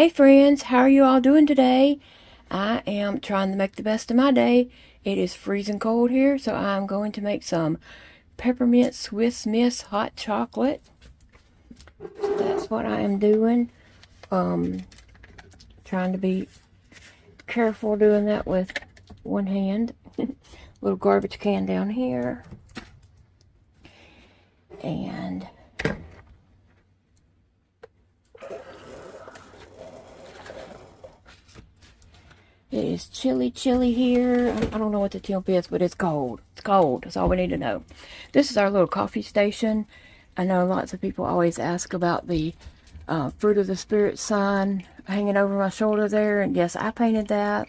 Hey friends, how are you all doing today? I am trying to make the best of my day. It is freezing cold here, so I'm going to make some peppermint Swiss Miss hot chocolate. So that's what I am doing. Trying to be careful doing that with one hand. Little garbage can down here. And it is chilly here. I don't know what the temp is, but it's cold. It's cold. That's all we need to know. This is our little coffee station. I know lots of people always ask about the Fruit of the Spirit sign hanging over my shoulder there. And yes, I painted that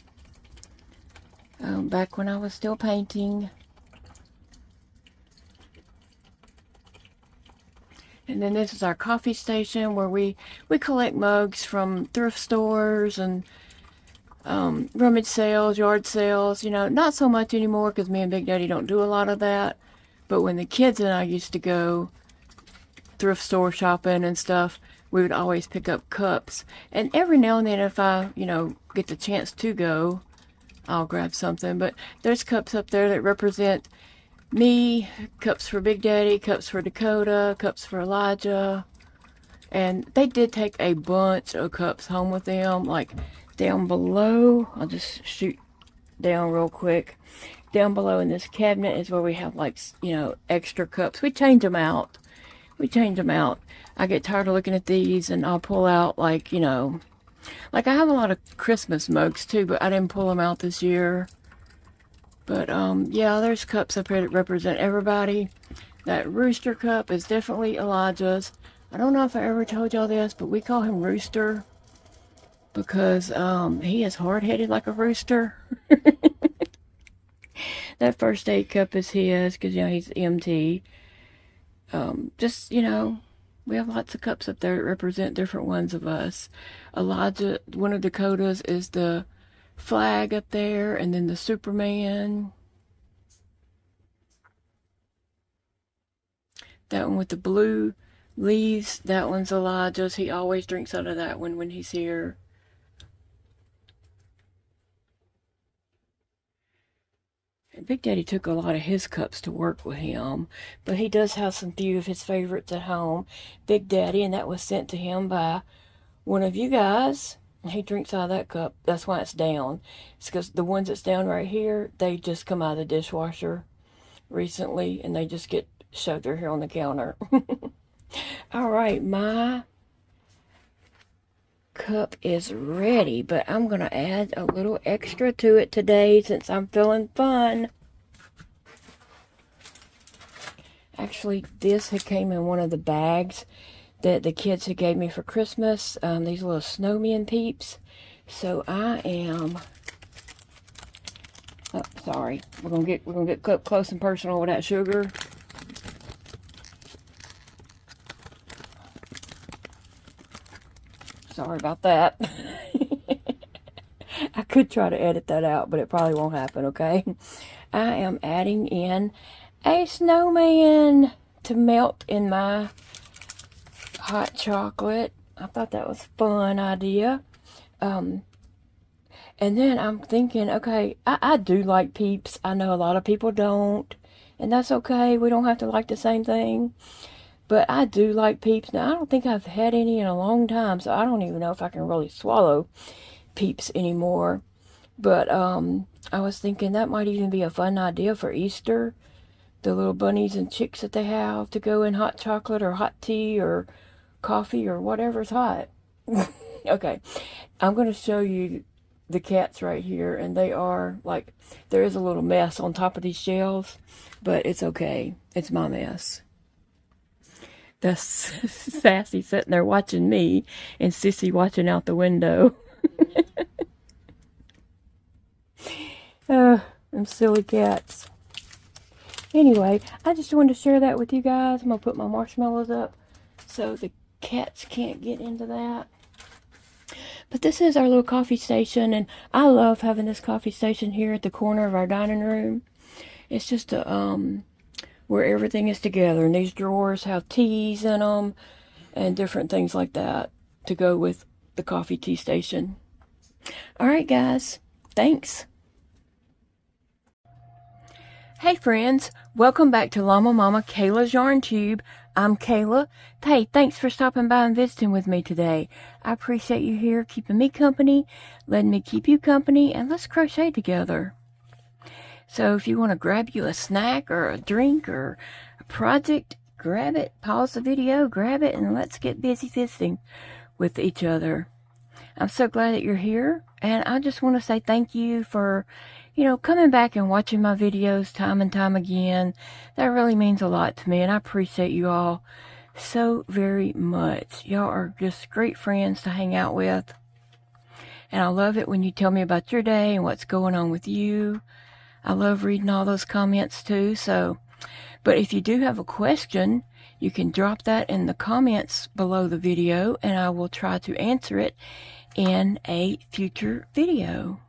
back when I was still painting. And then this is our coffee station where we collect mugs from thrift stores and rummage sales, yard sales, not so much anymore because me and Big Daddy don't do a lot of that. But when the kids and I used to go thrift store shopping and stuff, we would always pick up cups. And every now and then if I, get the chance to go, I'll grab something. But there's cups up there that represent me, cups for Big Daddy, cups for Dakota, cups for Elijah. And they did take a bunch of cups home with them, like down below. I'll just shoot down real quick. Down below in this cabinet is where we have extra cups. We change them out. I get tired of looking at these and I'll pull out like I have a lot of Christmas mugs too, but I didn't pull them out this year. But yeah, there's cups up here that represent everybody. That rooster cup is definitely Elijah's. I don't know if I ever told y'all this, but we call him Rooster because he is hard-headed like a rooster. That first aid cup is his because, he's MT. We have lots of cups up there that represent different ones of us. Elijah, one of Dakota's is the flag up there, and then the Superman. That one with the blue leaves, that one's Elijah's. He always drinks out of that one when he's here. And Big Daddy took a lot of his cups to work with him, but he does have some few of his favorites at home. Big Daddy, and that was sent to him by one of you guys. He drinks out of that cup. That's why it's down. It's because the ones that's down right here, they just come out of the dishwasher recently, and they just get shoved here on the counter. All right, my cup is ready, but I'm going to add a little extra to it today since I'm feeling fun. Actually, this had came in one of the bags that the kids had gave me for Christmas. These little snowman peeps. So I am. Oh, sorry. We're gonna get up close and personal with that sugar. Sorry about that. I could try to edit that out, but it probably won't happen, okay? I am adding in a snowman to melt in my hot chocolate. I thought that was a fun idea. And then I'm thinking, okay, I do like Peeps. I know a lot of people don't, and that's okay. We don't have to like the same thing. But I do like Peeps. Now, I don't think I've had any in a long time, so I don't even know if I can really swallow Peeps anymore. But I was thinking that might even be a fun idea for Easter. The little bunnies and chicks that they have to go in hot chocolate or hot tea or coffee or whatever's hot. Okay, I'm going to show you the cats right here, and they are like, there is a little mess on top of these shelves, but it's okay. It's my mess. That's Sassy sitting there watching me, and Sissy watching out the window. Them silly cats. Anyway, I just wanted to share that with you guys. I'm going to put my marshmallows up so the cats can't get into that. But this is our little coffee station, and I love having this coffee station here at the corner of our dining room. It's just a, where everything is together, and these drawers have teas in them and different things like that to go with the coffee tea station. All right, guys. Thanks. Hey, friends. Welcome back to Llama Mama Kayla's Yarn Tube. I'm Kayla. Hey, thanks for stopping by and visiting with me today. I appreciate you here, keeping me company, letting me keep you company, and let's crochet together. So if you want to grab you a snack or a drink or a project, grab it, pause the video, grab it, and let's get busy visiting with each other. I'm so glad that you're here, and I just want to say thank you for, coming back and watching my videos time and time again. That really means a lot to me, and I appreciate you all so very much. Y'all are just great friends to hang out with, and I love it when you tell me about your day and what's going on with you. I love reading all those comments too. But if you do have a question, you can drop that in the comments below the video, and I will try to answer it in a future video.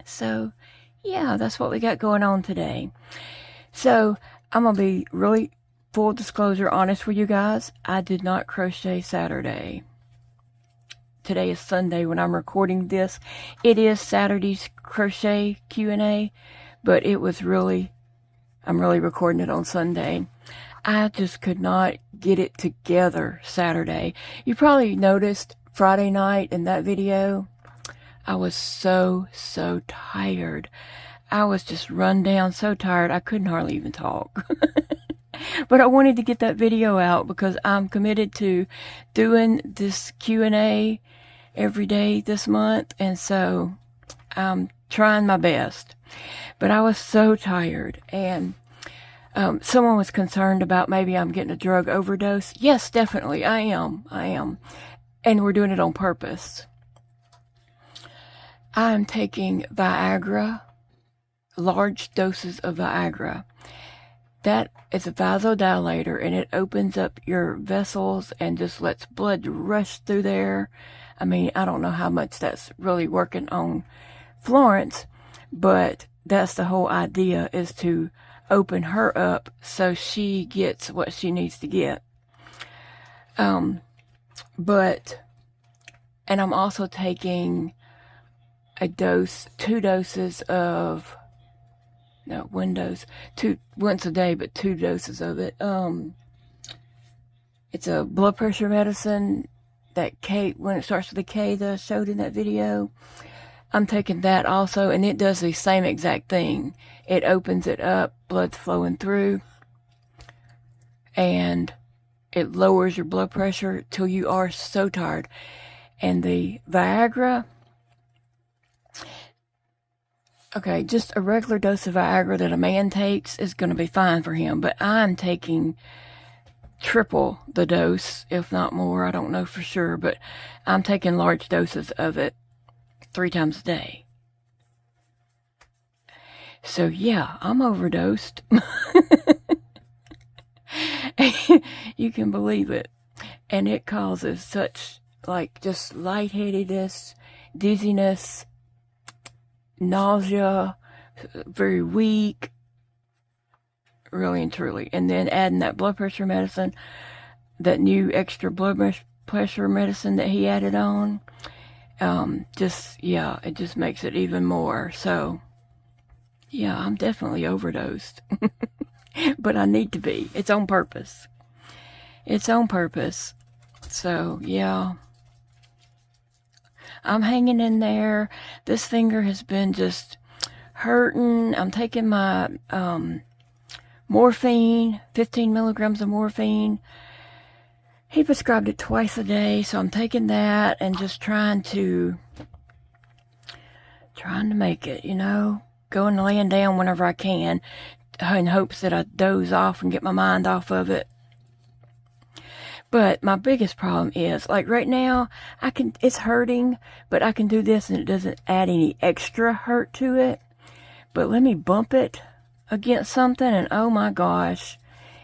So, yeah, that's what we got going on today. So, I'm going to be really full disclosure honest with you guys. I did not crochet Saturday. Today is Sunday when I'm recording this. It is Saturday's crochet Q&A, but I'm really recording it on Sunday. I just could not get it together Saturday. You probably noticed Friday night in that video, I was so tired. I was just run down, so tired, I couldn't hardly even talk. But I wanted to get that video out because I'm committed to doing this Q&A every day this month, and so I'm trying my best. But I was so tired, and someone was concerned about maybe I'm getting a drug overdose. Yes, definitely, I am. And we're doing it on purpose. I'm taking Viagra, large doses of Viagra. That is a vasodilator, and it opens up your vessels and just lets blood rush through there. I mean, I don't know how much that's really working on Florence, but that's the whole idea, is to open her up so she gets what she needs to get. And I'm also taking two doses of, once a day, but 2 doses of it. It's a blood pressure medicine that when it starts with a K that I showed in that video. I'm taking that also, and it does the same exact thing. It opens it up, blood's flowing through, and it lowers your blood pressure till you are so tired. And the Viagra, okay, just a regular dose of Viagra that a man takes is going to be fine for him, but I'm taking triple the dose, if not more. I don't know for sure, but I'm taking large doses of it 3 times a day. So yeah, I'm overdosed. You can believe it. And it causes such, just lightheadedness, dizziness, nausea, very weak, really and truly. And then adding that blood pressure medicine, that new extra blood pressure medicine that he added on, it just makes it even more. So yeah, I'm definitely overdosed. But I need to be. It's on purpose. So yeah, I'm hanging in there. This finger has been just hurting. I'm taking my morphine, 15 milligrams of morphine. He prescribed it twice a day, so I'm taking that and just trying to make it, going and laying down whenever I can, in hopes that I doze off and get my mind off of it. But my biggest problem is, right now, it's hurting, but I can do this and it doesn't add any extra hurt to it. But let me bump it against something, and oh my gosh,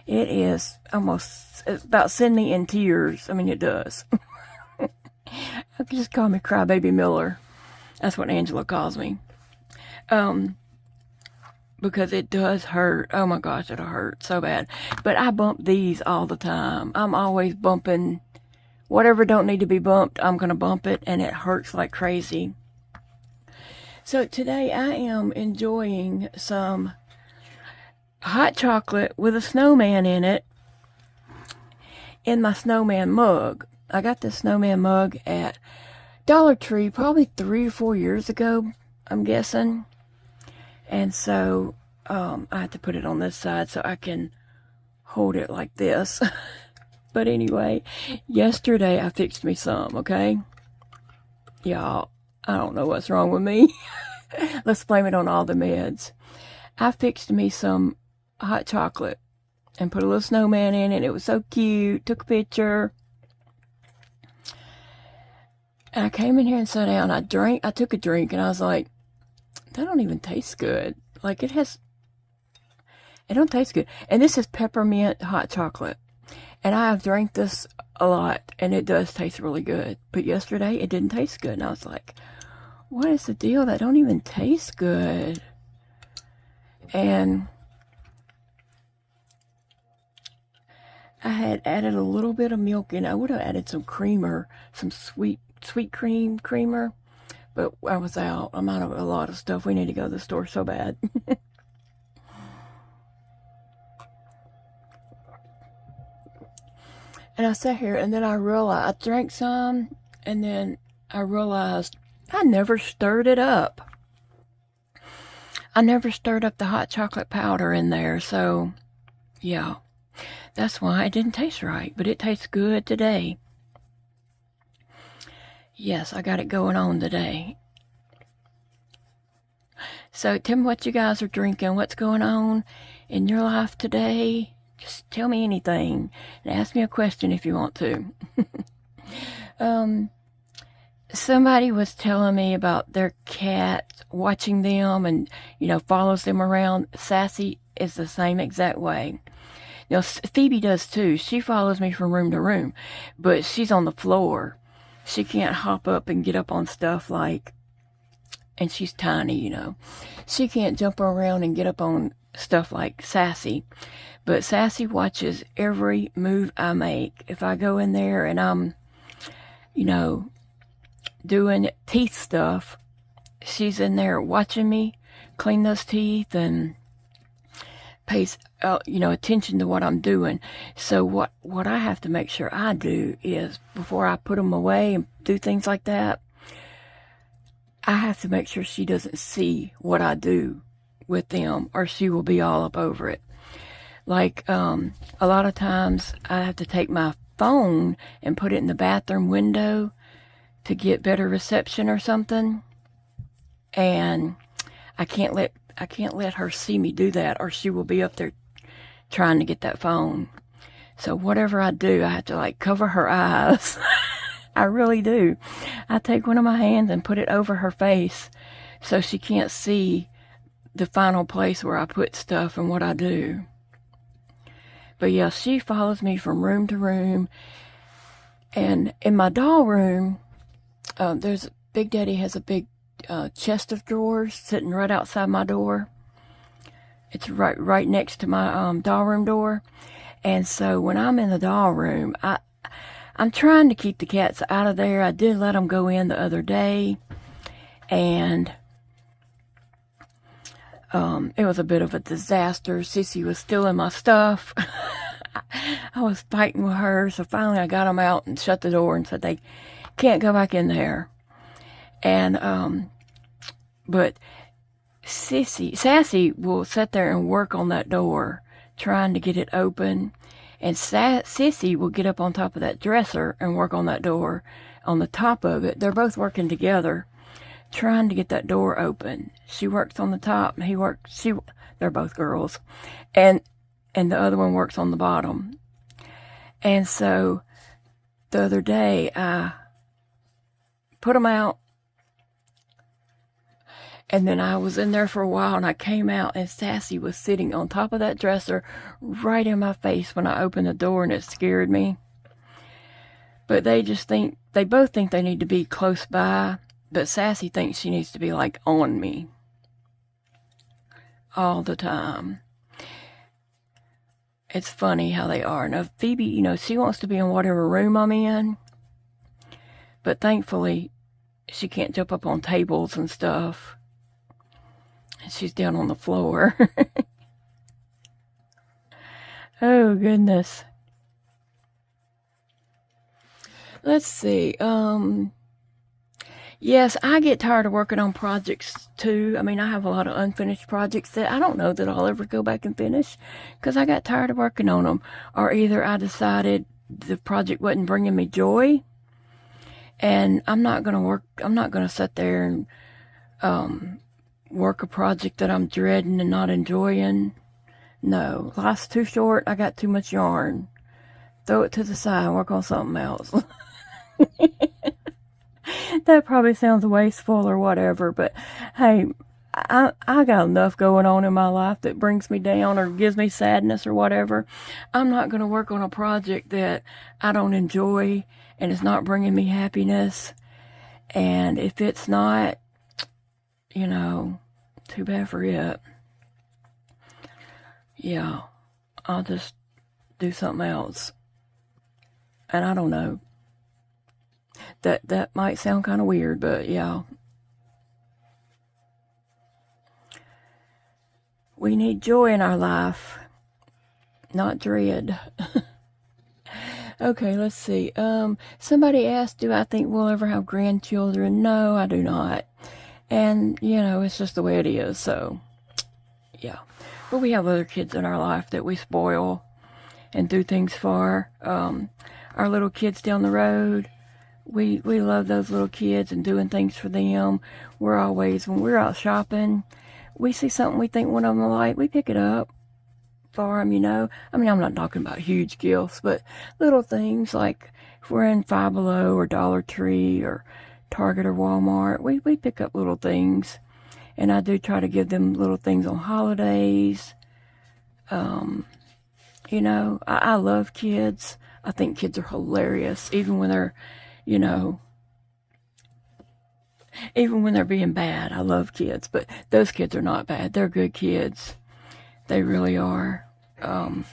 it is almost about send me in tears. I mean, it does. You can just call me Crybaby Miller. That's what Angela calls me. Because it does hurt. Oh my gosh, it'll hurt so bad. But I bump these all the time. I'm always bumping whatever don't need to be bumped, I'm going to bump it, and it hurts like crazy. So today I am enjoying some hot chocolate with a snowman in it in my snowman mug. I got this snowman mug at Dollar Tree probably 3 or 4 years ago, I'm guessing. And so I have to put it on this side so I can hold it like this. But anyway, yesterday I fixed me some, okay? Y'all, I don't know what's wrong with me. Let's blame it on all the meds. I fixed me some hot chocolate and put a little snowman in it. It was so cute. Took a picture. And I came in here and sat down. I took a drink, and I was like, that don't even taste good. Like, it don't taste good. And this is peppermint hot chocolate. And I have drank this a lot, and it does taste really good. But yesterday, it didn't taste good. And I was like, what is the deal? That don't even taste good. And I had added a little bit of milk in. I would have added some creamer, some sweet cream creamer. But I was out. I'm out of a lot of stuff. We need to go to the store so bad. And I sat here, and then I realized, I drank some, and then I realized I never stirred it up. I never stirred up the hot chocolate powder in there, so yeah, that's why it didn't taste right, but it tastes good today. Yes, I got it going on today. So tell me what you guys are drinking, what's going on in your life today. Just tell me anything, and ask me a question if you want to. Somebody was telling me about their cat watching them and, follows them around. Sassy is the same exact way. Phoebe does too. She follows me from room to room, but she's on the floor. She can't hop up and get up on stuff and she's tiny, She can't jump around and get up on stuff like Sassy. But Sassy watches every move I make. If I go in there and I'm, doing teeth stuff, she's in there watching me clean those teeth and pays, attention to what I'm doing. So what I have to make sure I do is, before I put them away and do things like that, I have to make sure she doesn't see what I do with them, or she will be all up over it. Like, a lot of times I have to take my phone and put it in the bathroom window to get better reception or something. And I can't let her see me do that, or she will be up there trying to get that phone. So whatever I do, I have to cover her eyes. I really do. I take one of my hands and put it over her face so she can't see the final place where I put stuff and what I do. But yeah, she follows me from room to room. And in my doll room, Big Daddy has a big chest of drawers sitting right outside my door. It's right next to my doll room door. And so when I'm in the doll room, I'm trying to keep the cats out of there. I did let them go in the other day, and it was a bit of a disaster. Sissy was stealing my stuff. I was fighting with her, so finally I got them out and shut the door and said they can't go back in there. And but Sassy will sit there and work on that door, trying to get it open. And Sissy will get up on top of that dresser and work on that door, on the top of it. They're both working together, trying to get that door open. She works on the top, and they're both girls. And the other one works on the bottom. And so the other day, I put them out, and then I was in there for a while, and I came out, and Sassy was sitting on top of that dresser right in my face when I opened the door, and it scared me. But they both think they need to be close by, but Sassy thinks she needs to be on me all the time. It's funny how they are. Now, Phoebe, she wants to be in whatever room I'm in. But thankfully, she can't jump up on tables and stuff. And she's down on the floor. Oh, goodness. Let's see. Yes, I get tired of working on projects too. I mean, I have a lot of unfinished projects that I don't know that I'll ever go back and finish because I got tired of working on them. Or either I decided the project wasn't bringing me joy, and I'm not going to sit there and work a project that I'm dreading and not enjoying. No, life's too short. I got too much yarn. Throw it to the side and work on something else. That probably sounds wasteful or whatever, but hey, I got enough going on in my life that brings me down or gives me sadness or whatever. I'm not going to work on a project that I don't enjoy and it's not bringing me happiness. And if it's not, you know, too bad for it. Yeah, I'll just do something else. And I don't know. That might sound kind of weird, but yeah. We need joy in our life, not dread. Okay, let's see. Somebody asked, do I think we'll ever have grandchildren? No, I do not. And, you know, it's just the way it is, so, yeah. But we have other kids in our life that we spoil and do things for. Our little kids down the road, we love those little kids and doing things for them. We're always, when we're out shopping, we see something we think one of them will like, we pick it up for them, you know. I mean, I'm not talking about huge gifts, but little things like if we're in Five Below or Dollar Tree or Target or Walmart, we pick up little things. And I do try to give them little things on holidays. You know, I love kids. I think kids are hilarious, even when they're, you know, even when they're being bad. I love kids, but those kids are not bad. They're good kids. They really are. And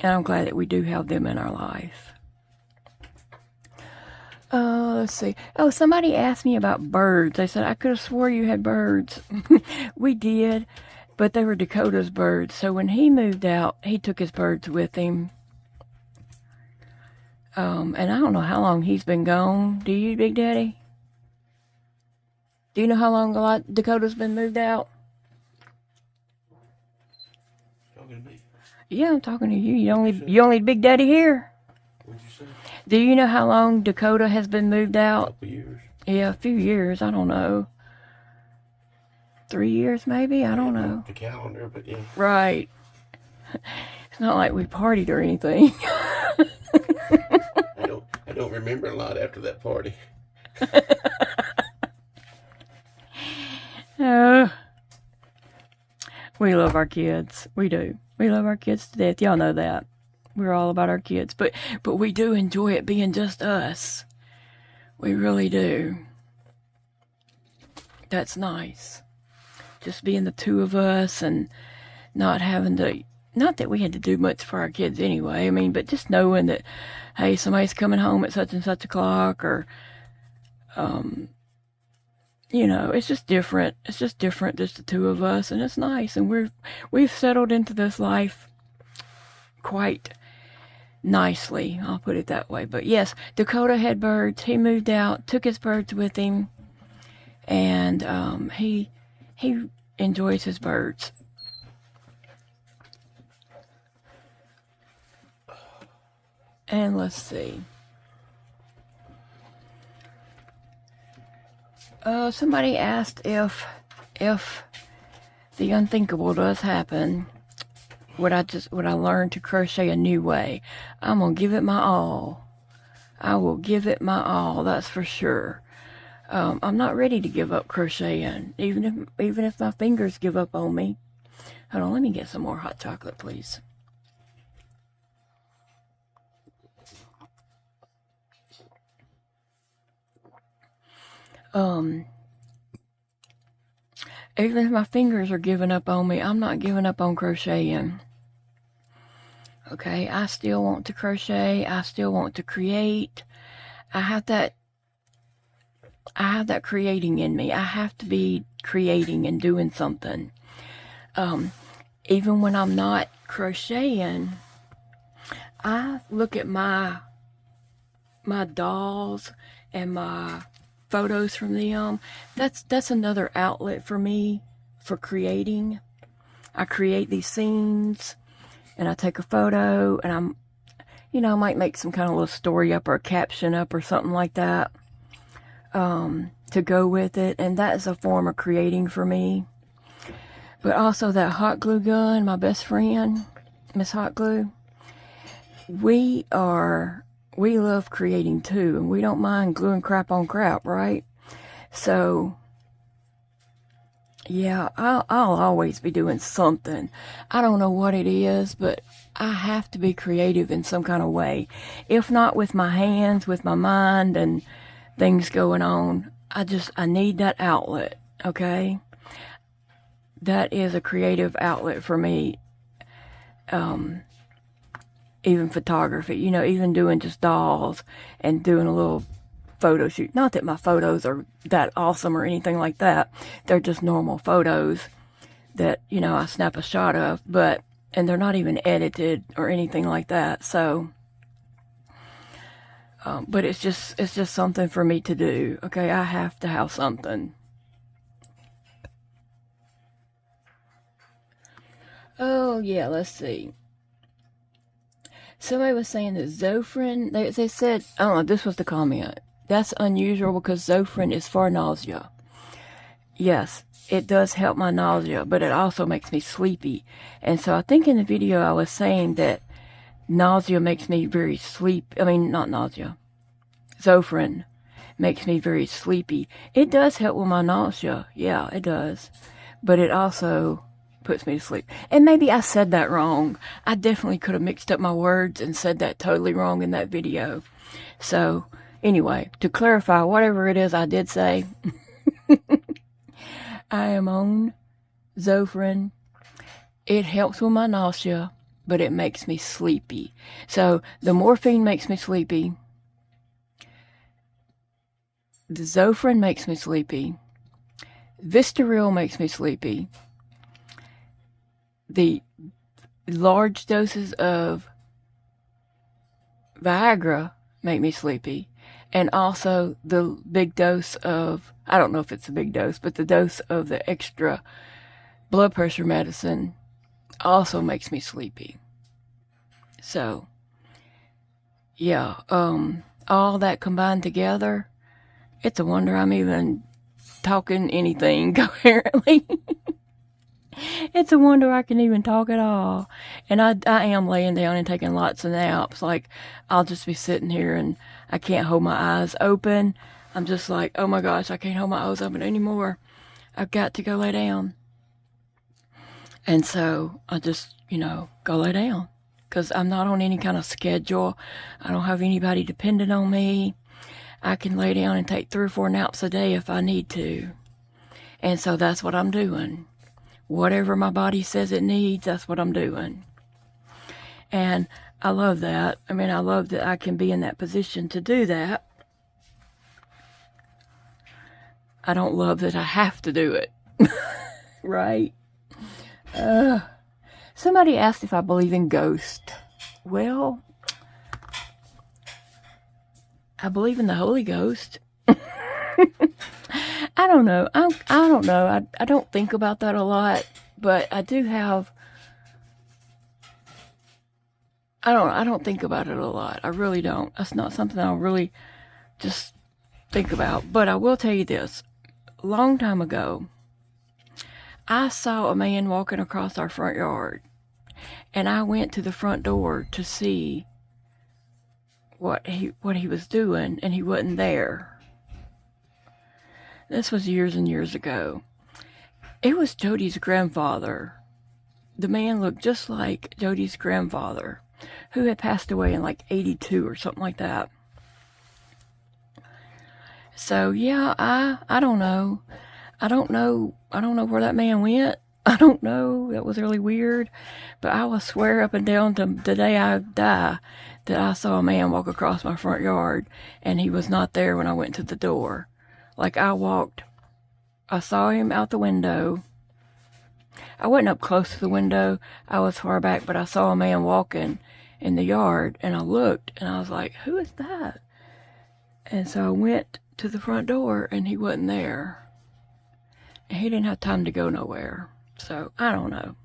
I'm glad that we do have them in our life. Let's see. Oh, somebody asked me about birds. They said, I could have swore you had birds. We did, but they were Dakota's birds. So when he moved out, he took his birds with him. And I don't know how long he's been gone. Do you, Big Daddy? Do you know how long Dakota's been moved out? Talking to me? Yeah, I'm talking to you. You only Big Daddy here. What'd you say? Do you know how long Dakota has been moved out? A couple years. Yeah, a few years. I don't know. 3 years maybe? I don't know. The calendar, but yeah. Right. It's not like we partied or anything. I don't remember a lot after that party. We love our kids. We do. We love our kids to death. Y'all know that. We're all about our kids. But we do enjoy it being just us. We really do. That's nice. Just being the two of us and not having to, not that we had to do much for our kids anyway. I mean, but just knowing that, hey, somebody's coming home at such and such o'clock, or, you know, it's just different. It's just different, just the two of us, and it's nice. And we've settled into this life quite nicely. I'll put it that way. But yes, Dakota had birds. He moved out, took his birds with him, and he enjoys his birds. And let's see. Somebody asked if the unthinkable does happen, would I learn to crochet a new way? I'm gonna give it my all. I will give it my all, that's for sure. I'm not ready to give up crocheting, even if my fingers give up on me. Hold on, let me get some more hot chocolate, please. Even if my fingers are giving up on me, I'm not giving up on crocheting. Okay, I still want to crochet. I still want to create. I have that I have that creating in me. I have to be creating and doing something. Even when I'm not crocheting, I look at my dolls and my photos from them. That's another outlet for me for creating. I create these scenes and I take a photo and I might make some kind of little story up or a caption up or something like that to go with it. And that is a form of creating for me. But also that hot glue gun, my best friend, Miss Hot Glue, we love creating too, and we don't mind gluing crap on crap, right? So, yeah, I'll always be doing something. I don't know what it is, but I have to be creative in some kind of way. If not with my hands, with my mind and things going on, I need that outlet, okay? That is a creative outlet for me. Even photography, even doing just dolls and doing a little photo shoot. Not that my photos are that awesome or anything like that. They're just normal photos that, I snap a shot of, and they're not even edited or anything like that. So, but it's just something for me to do. Okay. I have to have something. Oh yeah. Let's see. Somebody was saying that Zofran, they said, I don't know, this was the comment. That's unusual because Zofran is for nausea. Yes, it does help my nausea, but it also makes me sleepy. And so I think in the video I was saying that nausea makes me very not nausea. Zofran makes me very sleepy. It does help with my nausea. Yeah, it does. But it also puts me to sleep. And maybe I said that wrong. I definitely could have mixed up my words and said that totally wrong in that video. So, anyway, to clarify, whatever it is I did say, I am on Zofran. It helps with my nausea, but it makes me sleepy. So, the morphine makes me sleepy. The Zofran makes me sleepy. Vistaril makes me sleepy. The large doses of Viagra make me sleepy. And also the big dose of, I don't know if it's a big dose, but the dose of the extra blood pressure medicine also makes me sleepy. So, yeah, all that combined together, it's a wonder I'm even talking anything coherently. It's a wonder I can even talk at all. And I am laying down and taking lots of naps. Like, I'll just be sitting here and I can't hold my eyes open. I'm just like, oh my gosh, I can't hold my eyes open anymore. I've got to go lay down. And so I just, go lay down. Because I'm not on any kind of schedule. I don't have anybody dependent on me. I can lay down and take 3 or 4 naps a day if I need to. And so that's what I'm doing. Whatever my body says it needs, that's what I'm doing. And I love that. I mean, I love that I can be in that position to do that. I don't love that I have to do it. Right? Somebody asked if I believe in ghosts. Well, I believe in the Holy Ghost. I don't know. I don't know. I don't think about that a lot, but I do have. I don't think about it a lot. I really don't. That's not something I'll really just think about. But I will tell you this. A long time ago, I saw a man walking across our front yard, and I went to the front door to see what he was doing, and he wasn't there. This was years and years ago. It was Jody's grandfather. The man looked just like Jody's grandfather, who had passed away in like 82 or something like that. So yeah, I don't know. I don't know where that man went. I don't know. That was really weird. But I will swear up and down to the day I die that I saw a man walk across my front yard, and he was not there when I went to the door. Like I saw him out the window. I wasn't up close to the window. I was far back, but I saw a man walking in the yard, and I looked, and I was like, who is that? And so I went to the front door, and he wasn't there. And he didn't have time to go nowhere. So, I don't know.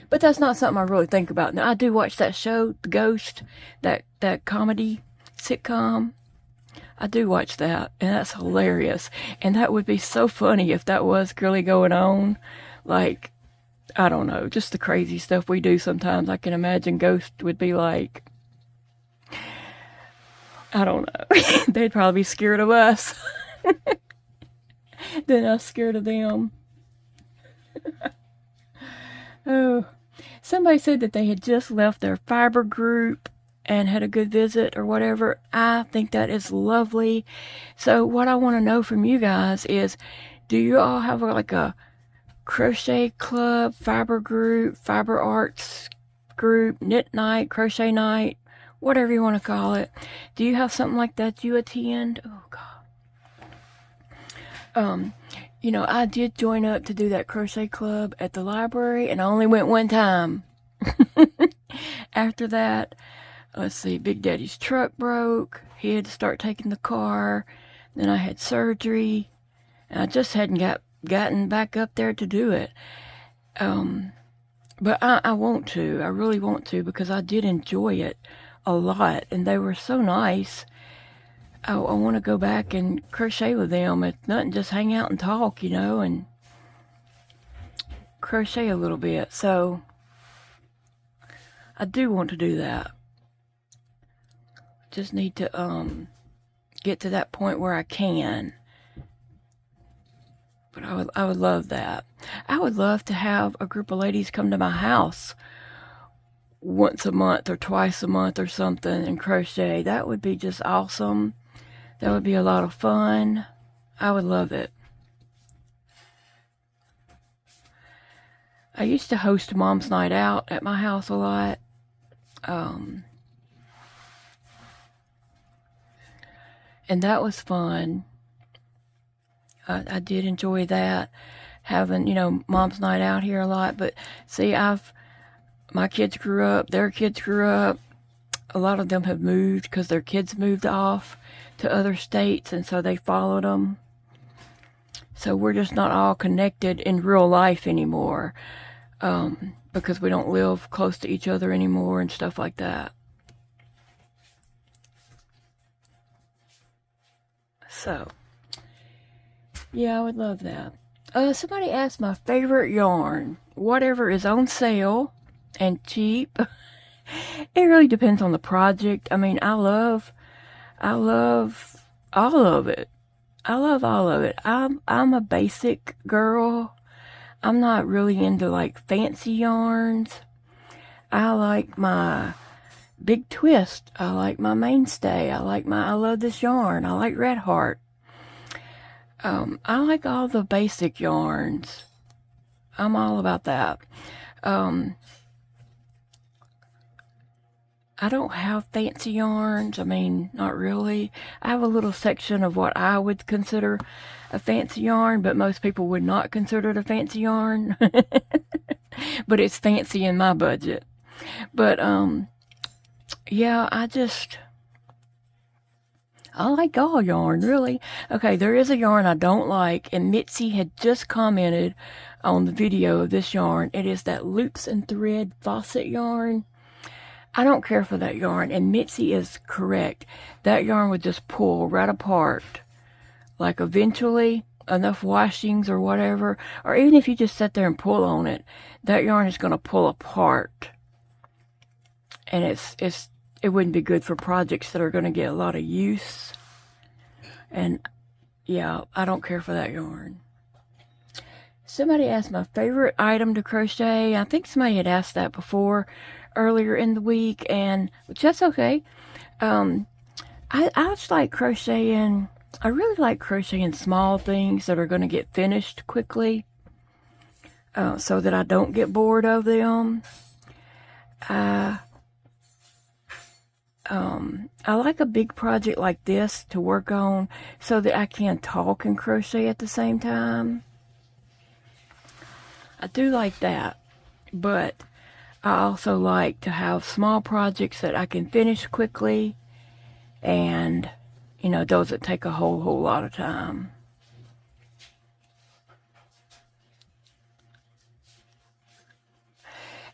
But that's not something I really think about. Now, I do watch that show, The Ghost, that comedy sitcom. I do watch that, and that's hilarious. And that would be so funny if that was really going on. Like, I don't know, just the crazy stuff we do sometimes. I can imagine Ghost would be like, I don't know. They'd probably be scared of us than us scared of them. Oh, somebody said that they had just left their fiber group and had a good visit or whatever. I think that is lovely. So what I want to know from you guys is, do you all have like a crochet club, fiber group, fiber arts group, knit night, crochet night, whatever you want to call it? Do you have something like that you attend? Oh God. You know, I did join up to do that crochet club at the library, and I only went one time. After that, let's see, Big Daddy's truck broke. He had to start taking the car. Then I had surgery, and I just hadn't gotten back up there to do it. But I want to. I really want to, because I did enjoy it a lot, and they were so nice. I want to go back and crochet with them. It's nothing, just hang out and talk, you know, and crochet a little bit. So I do want to do that. Just need to get to that point where I can. But I would love that. I would love to have a group of ladies come to my house once a month or twice a month or something and crochet. That would be just awesome. That would be a lot of fun. I would love it. I used to host Mom's Night Out at my house a lot. And that was fun. I did enjoy that, having, you know, Mom's Night Out here a lot. But see, my kids grew up, their kids grew up. A lot of them have moved because their kids moved off to other states, and so they followed them. So we're just not all connected in real life anymore, because we don't live close to each other anymore and stuff like that. So, yeah, I would love that. Somebody asked my favorite yarn. Whatever is on sale and cheap. It really depends on the project. I mean, I love all of it. I love all of it. I'm a basic girl. I'm not really into like fancy yarns. I like my big twist. I like my mainstay. I love this yarn. I like Red Heart. I like all the basic yarns. I'm all about that. I don't have fancy yarns. I mean, not really. I have a little section of what I would consider a fancy yarn, but most people would not consider it a fancy yarn. But it's fancy in my budget. But, yeah, I like all yarn, really. Okay, there is a yarn I don't like, and Mitzi had just commented on the video of this yarn. It is that Loops and Thread faucet yarn. I don't care for that yarn, and Mitzi is correct. That yarn would just pull right apart. Like, eventually, enough washings or whatever, or even if you just sit there and pull on it, that yarn is going to pull apart. And it wouldn't be good for projects that are going to get a lot of use. And, yeah, I don't care for that yarn. Somebody asked my favorite item to crochet. I think somebody had asked that before, earlier in the week, and which that's okay. I just like crocheting. I really like crocheting small things that are going to get finished quickly, so that I don't get bored of them. I like a big project like this to work on so that I can talk and crochet at the same time. I do like that, but I also like to have small projects that I can finish quickly and, you know, those that take a whole lot of time.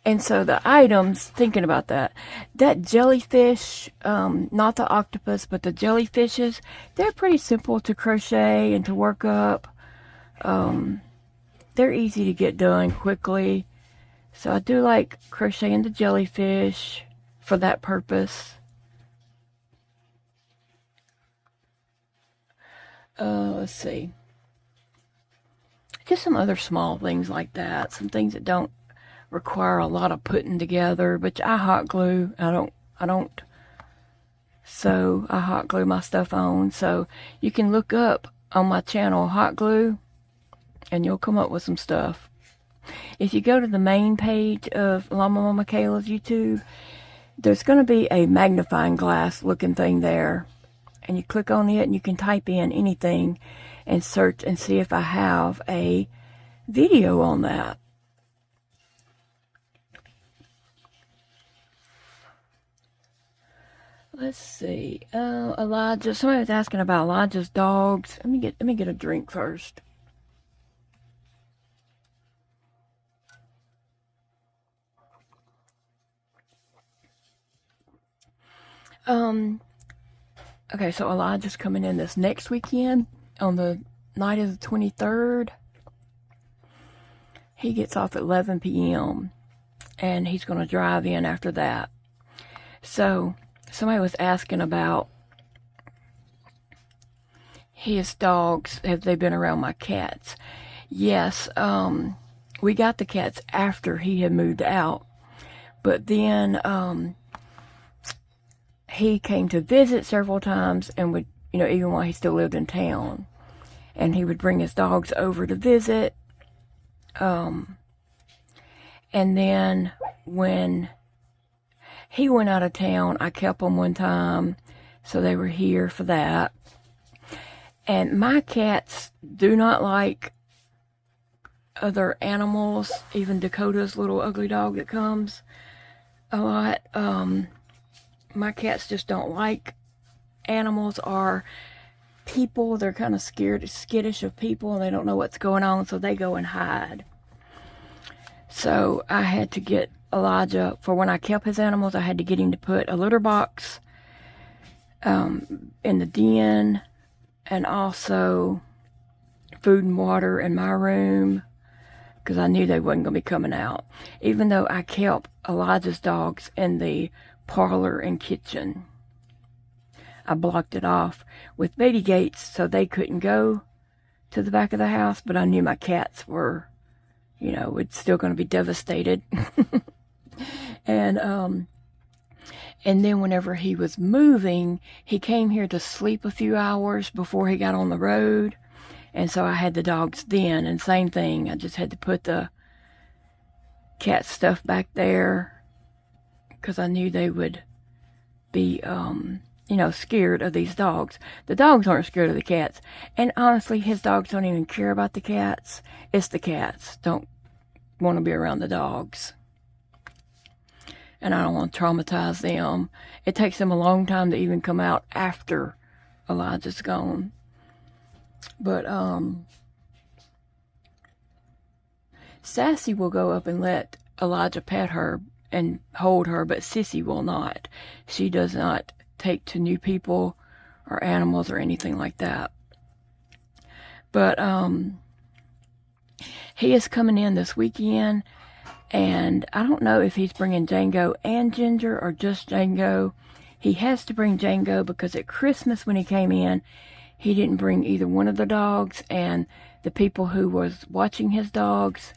And so the items, thinking about that jellyfish, not the octopus, but the jellyfishes, they're pretty simple to crochet and to work up. They're easy to get done quickly. So I do like crocheting the jellyfish for that purpose. Let's see. Just some other small things like that. Some things that don't require a lot of putting together, but I hot glue. I don't sew. I hot glue my stuff on. So you can look up on my channel hot glue and you'll come up with some stuff. If you go to the main page of Llamamakayla's YouTube, there's going to be a magnifying glass looking thing there, and you click on it and you can type in anything and search and see if I have a video on that. Let's see. Elijah. Somebody was asking about Elijah's dogs. Let me get a drink first. Okay, so Elijah's coming in this next weekend on the night of the 23rd. He gets off at 11 p.m. and he's going to drive in after that. So somebody was asking about his dogs. Have they been around my cats? Yes, we got the cats after he had moved out. But then he came to visit several times and would, you know, even while he still lived in town. And he would bring his dogs over to visit. And then when he went out of town, I kept them one time. So they were here for that. And my cats do not like other animals, even Dakota's little ugly dog that comes a lot. My cats just don't like animals or people. They're kind of skittish of people, and they don't know what's going on, so they go and hide. So I had to get Elijah, for when I kept his animals, I had to get him to put a litter box in the den, and also food and water in my room, because I knew they wasn't going to be coming out. Even though I kept Elijah's dogs in the parlor and kitchen, I blocked it off with baby gates so they couldn't go to the back of the house, but I knew my cats were, you know, it's still going to be devastated. And then whenever he was moving, he came here to sleep a few hours before he got on the road. And so I had the dogs then, and same thing. I just had to put the cat stuff back there because I knew they would be, you know, scared of these dogs. The dogs aren't scared of the cats. And honestly, his dogs don't even care about the cats. It's the cats don't want to be around the dogs. And I don't want to traumatize them. It takes them a long time to even come out after Elijah's gone. But Sassy will go up and let Elijah pet her and hold her, but Sissy will not. She does not take to new people or animals or anything like that. But he is coming in this weekend, and I don't know if he's bringing Django and Ginger or just Django. He has to bring Django because at Christmas when he came in, he didn't bring either one of the dogs, and the people who was watching his dogs,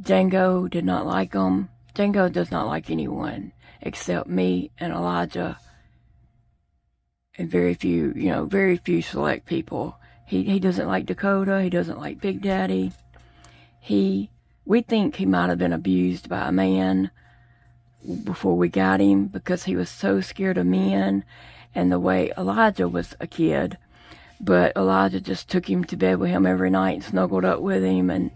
Django did not like them. Django does not like anyone except me and Elijah and very few select people. He doesn't like Dakota. He doesn't like Big Daddy. We think he might have been abused by a man before we got him because he was so scared of men and the way Elijah was a kid. But Elijah just took him to bed with him every night and snuggled up with him and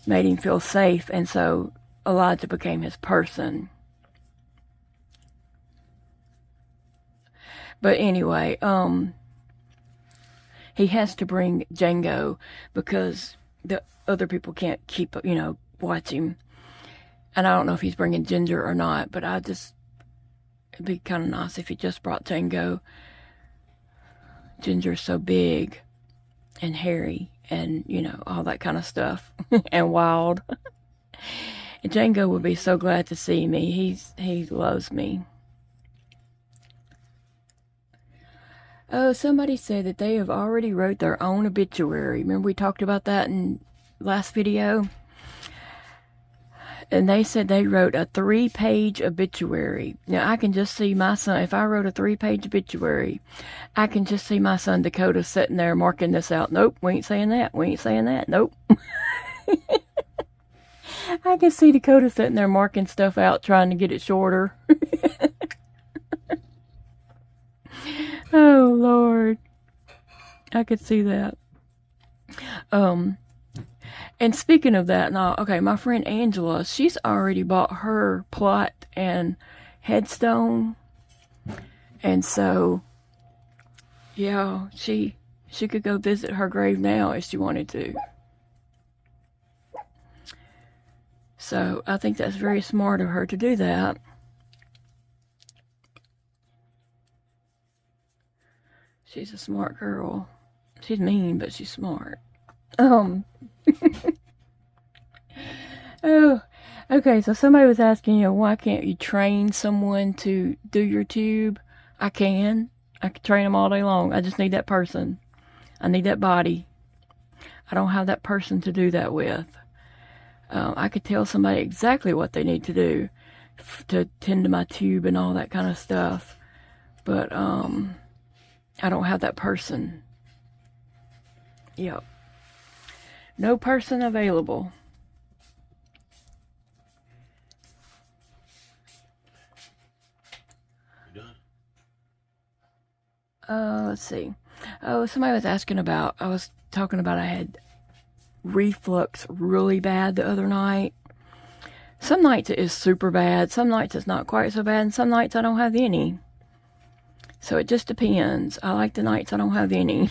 made him feel safe. And so Elijah became his person. But anyway, he has to bring Django because the other people can't keep, watch him. And I don't know if he's bringing Ginger or not, but it'd be kind of nice if he just brought Django. Ginger's so big and hairy and, all that kind of stuff and wild. And Django would be so glad to see me. He loves me. Oh, somebody said that they have already wrote their own obituary. Remember we talked about that in last video? And they said they wrote a 3-page obituary. Now, I can just see my son, if I wrote a 3-page obituary, I can just see my son Dakota sitting there marking this out. Nope, we ain't saying that. We ain't saying that. Nope. I can see Dakota sitting there marking stuff out, trying to get it shorter. Oh, Lord. I could see that. And speaking of that, okay, my friend Angela, she's already bought her plot and headstone. And so, yeah, she could go visit her grave now if she wanted to. So I think that's very smart of her to do that. She's a smart girl. She's mean, but she's smart. Oh, okay, so somebody was asking, why can't you train someone to do your tube? I can train them all day long. I just need that person. I need that body. I don't have that person to do that with. I could tell somebody exactly what they need to do to tend to my tube and all that kind of stuff. But, I don't have that person. Yep. No person available. You done? Let's see. Oh, somebody was asking about, I was talking about I had reflux really bad the other night. Some nights it is super bad. Some nights it's not quite so bad. And some nights I don't have any. So it just depends. I like the nights I don't have any.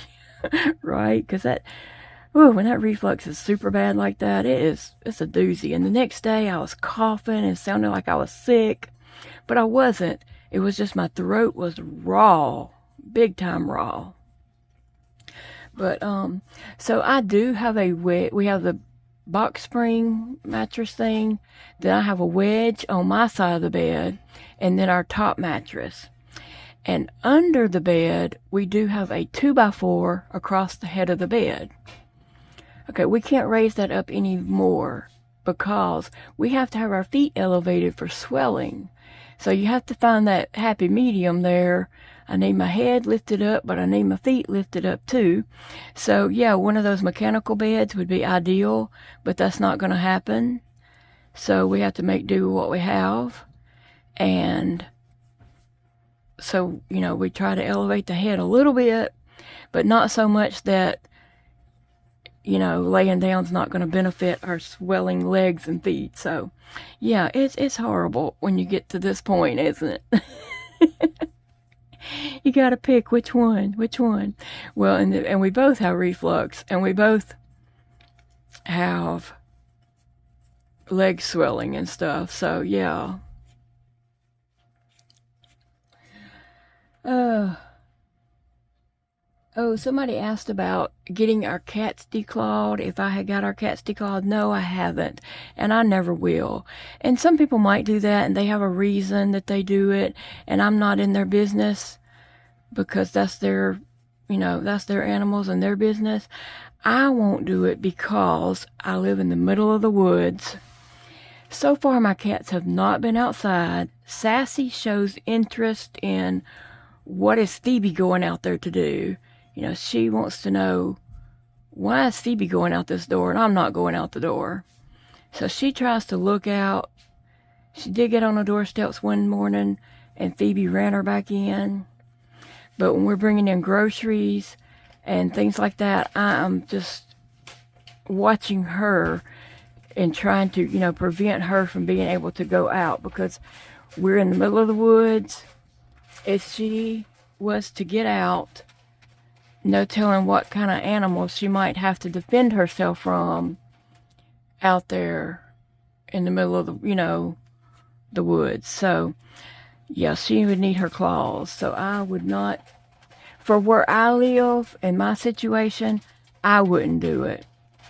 Right? Because when that reflux is super bad like that, it's a doozy. And the next day I was coughing and sounded like I was sick, but I wasn't. It was just my throat was raw, big time raw. But, so I do have we have the box spring mattress thing. Then I have a wedge on my side of the bed and then our top mattress. And under the bed, we do have a 2x4 across the head of the bed. Okay, we can't raise that up anymore because we have to have our feet elevated for swelling. So you have to find that happy medium there. I need my head lifted up, but I need my feet lifted up too. So yeah, one of those mechanical beds would be ideal, but that's not going to happen. So we have to make do with what we have. And so, we try to elevate the head a little bit, but not so much that, laying down's not going to benefit our swelling legs and feet. So, yeah, it's horrible when you get to this point, isn't it? You got to pick which one. Well, and we both have reflux, and we both have leg swelling and stuff. So, yeah. Somebody asked about getting our cats declawed. If I had got our cats declawed, no, I haven't, and I never will. And some people might do that, and they have a reason that they do it, and I'm not in their business because that's their animals and their business. I won't do it because I live in the middle of the woods. So far, my cats have not been outside. Sassy shows interest in what is Phoebe going out there to do. She wants to know, why is Phoebe going out this door and I'm not going out the door? So she tries to look out She did get on the doorsteps one morning, and Phoebe ran her back in. But when we're bringing in groceries and things like that, I'm just watching her and trying to, you know, prevent her from being able to go out, because we're in the middle of the woods. If she was to get out, no telling what kind of animals she might have to defend herself from out there in the middle of the, you know, the woods. So yeah, she would need her claws. So I would not, for where I live in my situation, I wouldn't do it.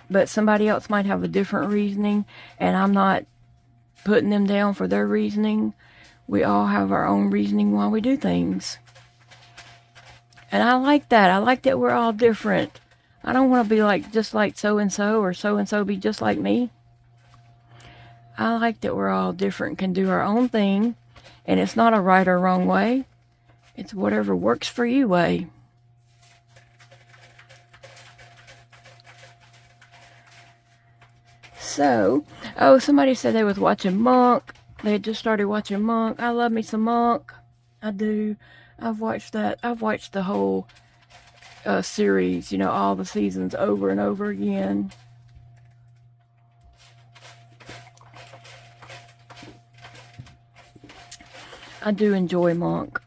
But somebody else might have a different reasoning, and I'm not putting them down for their reasoning. We all have our own reasoning why we do things. And I like that. I like that we're all different. I don't want to be like just like so-and-so, or so-and-so be just like me. I like that we're all different, can do our own thing, and it's not a right or wrong way. It's whatever works for you way. So, oh, somebody said they was watching Monk. They had just started watching Monk. I love me some Monk. I do. I've watched that. I've watched the whole series, you know, all the seasons over and over again. I do enjoy Monk.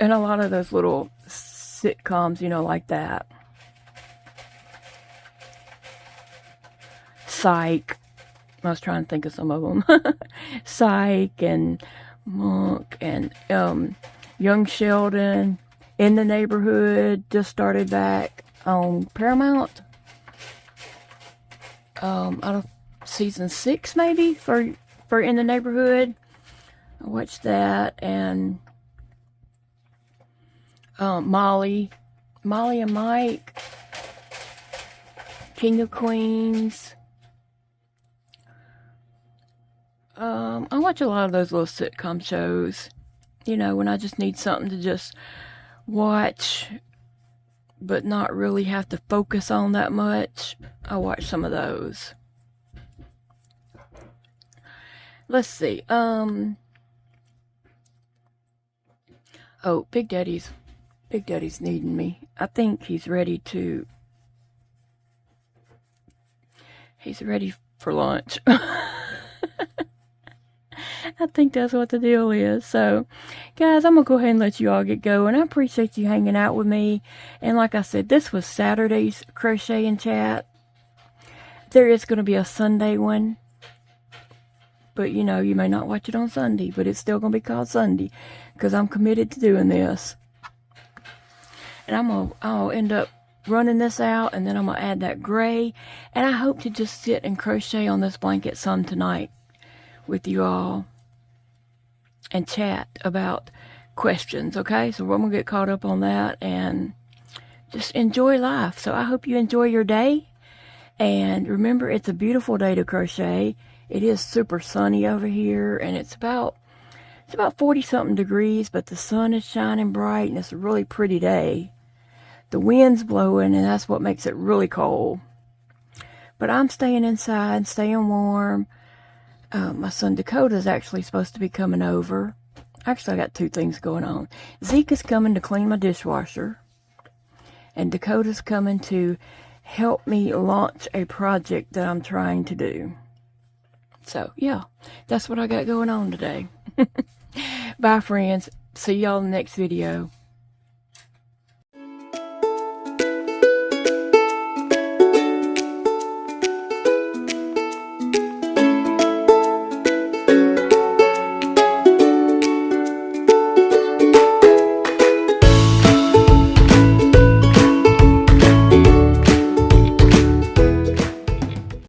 And a lot of those little sitcoms, you know, like that. Psych. I was trying to think of some of them. Psych and Monk and Young Sheldon. In the Neighborhood just started back on Paramount. Out of season 6 maybe for In the Neighborhood. I watched that, and Molly and Mike, King of Queens. I watch a lot of those little sitcom shows, you know, when I just need something to just watch, but not really have to focus on that much. I watch some of those. Let's see. Oh, Big Daddy's needing me. I think he's ready for lunch. I think that's what the deal is. So, guys, I'm going to go ahead and let you all get going. I appreciate you hanging out with me. And like I said, this was Saturday's Crochet and Chat. There is going to be a Sunday one. But, you know, you may not watch it on Sunday, but it's still going to be called Sunday, because I'm committed to doing this. And I'll end up running this out, and then I'm going to add that gray. And I hope to just sit and crochet on this blanket some tonight with you all and chat about questions, okay? So we're going to get caught up on that and just enjoy life. So I hope you enjoy your day. And remember, it's a beautiful day to crochet. It is super sunny over here, and it's about 40-something degrees, but the sun is shining bright, and it's a really pretty day. The wind's blowing, and that's what makes it really cold. But I'm staying inside, staying warm. My son Dakota is actually supposed to be coming over. Actually, I got 2 things going on. Zeke is coming to clean my dishwasher, and Dakota's coming to help me launch a project that I'm trying to do. So, yeah, that's what I got going on today. Bye, friends. See y'all in the next video.